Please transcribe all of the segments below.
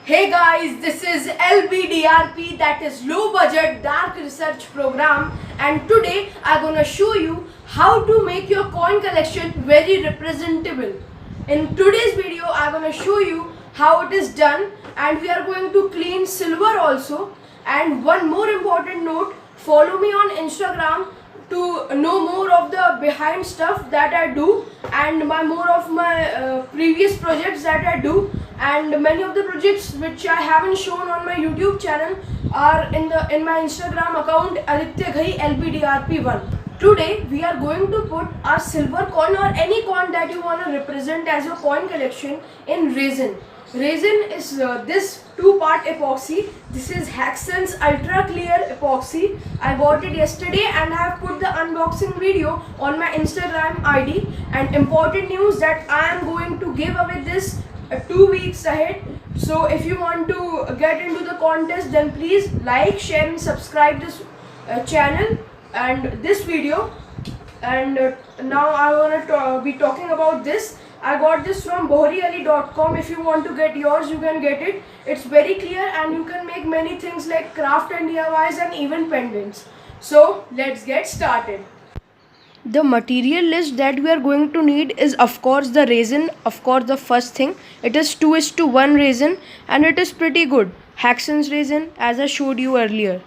Hey guys, this is LBDRP, that is low budget dark research program, and today I'm gonna show you how to make your coin collection very representable. In today's video I'm gonna show you how it is done, and we are going to clean silver also. And one more important note, follow me on Instagram to know more of the behind stuff that I do and more of my previous projects that I do, and many of the projects which I haven't shown on my YouTube channel are in my Instagram account Aditya Ghai LBDRP1. Today we are going to put our silver coin or any coin that you want to represent as your coin collection in resin. Resin is this two-part epoxy. This is Haxen's Ultra Clear epoxy. I bought it yesterday and I have put the unboxing video on my Instagram ID. And important news that I am going to give away this 2 weeks ahead. So if you want to get into the contest, then please like, share and subscribe this channel and this video. And now I want to be talking about this. I got this from bohriali.com. If you want to get yours, you can get it. It's very clear and you can make many things like craft and DIYs and even pendants. So let's get started. The material list that we are going to need is of course the resin. Of course, the first thing, it is 2:1 resin and it is pretty good. Haxen's resin, as I showed you earlier.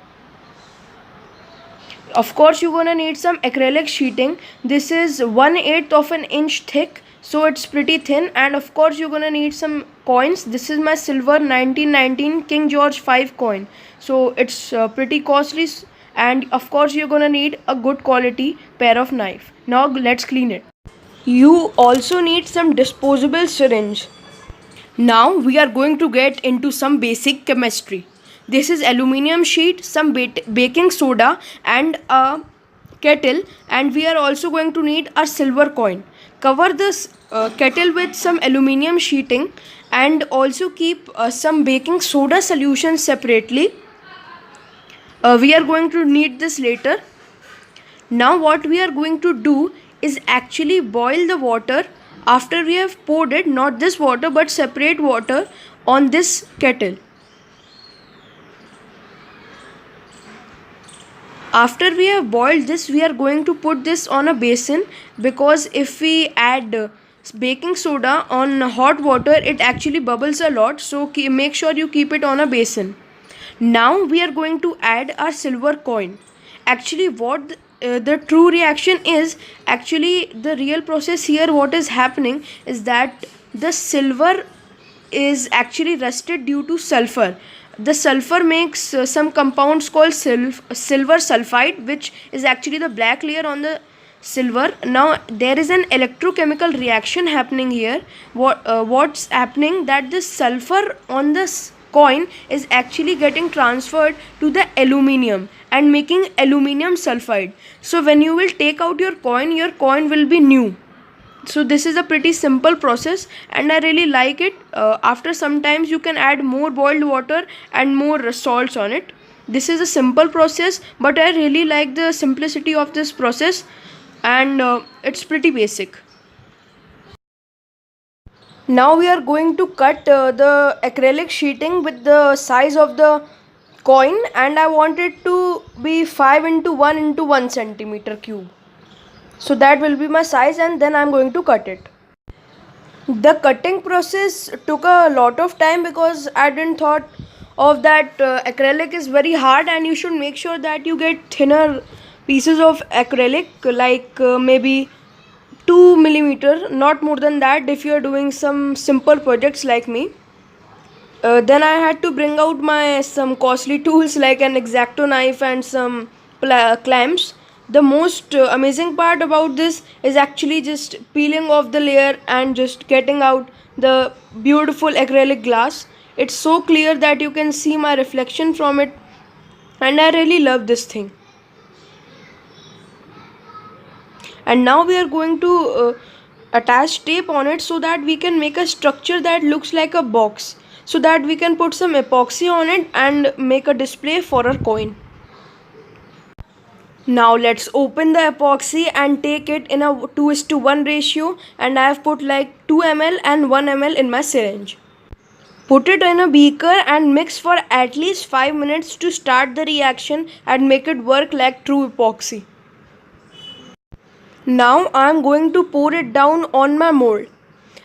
Of course, you're gonna need some acrylic sheeting. This is 1/8 of an inch thick, so it's pretty thin. And of course, you're gonna need some coins. This is my silver 1919 King George V coin, so it's pretty costly. And of course, you're gonna need a good quality pair of knife. Now let's clean it. You also need some disposable syringe. Now we are going to get into some basic chemistry. This is aluminium sheet, some baking soda and a kettle, and we are also going to need a silver coin. Cover this kettle with some aluminium sheeting and also keep some baking soda solution separately. We are going to need this later. Now what we are going to do is actually boil the water after we have poured it, not this water but separate water on this kettle. After we have boiled this, we are going to put this on a basin, because if we add baking soda on hot water, it actually bubbles a lot, so make sure you keep it on a basin. Now we are going to add our silver coin. Actually what the true reaction is, actually the real process here, what is happening is that the silver is actually rusted due to sulfur. The sulfur makes some compounds called silver sulfide, which is actually the black layer on the silver. Now there is an electrochemical reaction happening here. What's happening, that the sulfur on this coin is actually getting transferred to the aluminium and making aluminium sulfide. So when you will take out your coin will be new. So this is a pretty simple process and I really like it. After some times you can add more boiled water and more salts on it. This is a simple process, but I really like the simplicity of this process, and it's pretty basic. Now we are going to cut the acrylic sheeting with the size of the coin, and I want it to be 5x1 centimeter cube. So that will be my size, and then I'm going to cut it. The cutting process took a lot of time because I didn't thought of that acrylic is very hard, and you should make sure that you get thinner pieces of acrylic, like maybe 2 millimeter, not more than that, if you are doing some simple projects like me. Then I had to bring out some costly tools like an X-Acto knife and some clamps. The most amazing part about this is actually just peeling off the layer and just getting out the beautiful acrylic glass. It's so clear that you can see my reflection from it, and I really love this thing. And now we are going to attach tape on it so that we can make a structure that looks like a box, so that we can put some epoxy on it and make a display for our coin. Now let's open the epoxy and take it in a 2:1 ratio, and I have put like 2 ml and 1 ml in my syringe. Put it in a beaker and mix for at least 5 minutes to start the reaction and make it work like true epoxy. Now I am going to pour it down on my mold,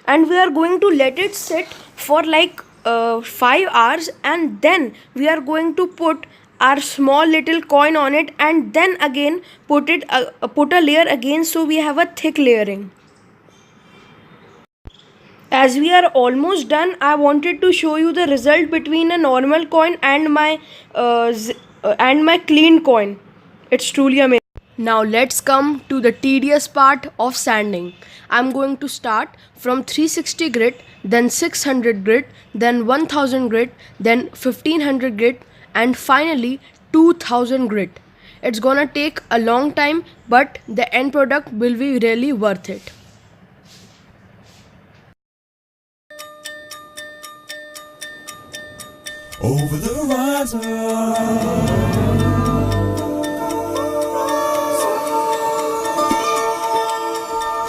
and we are going to let it sit for like 5 hours, and then we are going to put our small little coin on it, and then again put a layer again, so we have a thick layering. As we are almost done, I wanted to show you the result between a normal coin and my clean coin. It's truly amazing. Now let's come to the tedious part of sanding. I'm going to start from 360 grit, then 600 grit, then 1000 grit, then 1500 grit, and finally 2000 grit. It's gonna take a long time, but the end product will be really worth it. Over the horizon,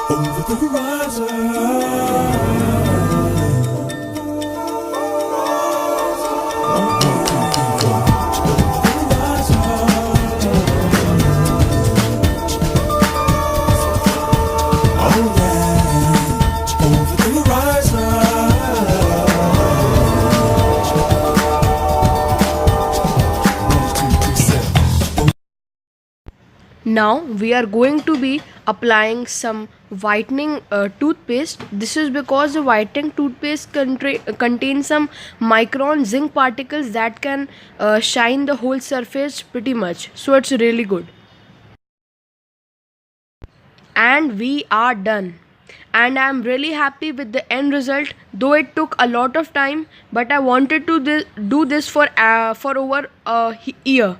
over the horizon. Oh yeah, over the horizon. Now we are going to be applying some whitening toothpaste. This is because the whitening toothpaste contains some micron zinc particles that can shine the whole surface pretty much. So it's really good. And we are done. And I am really happy with the end result, though it took a lot of time, but I wanted to do this for over a year.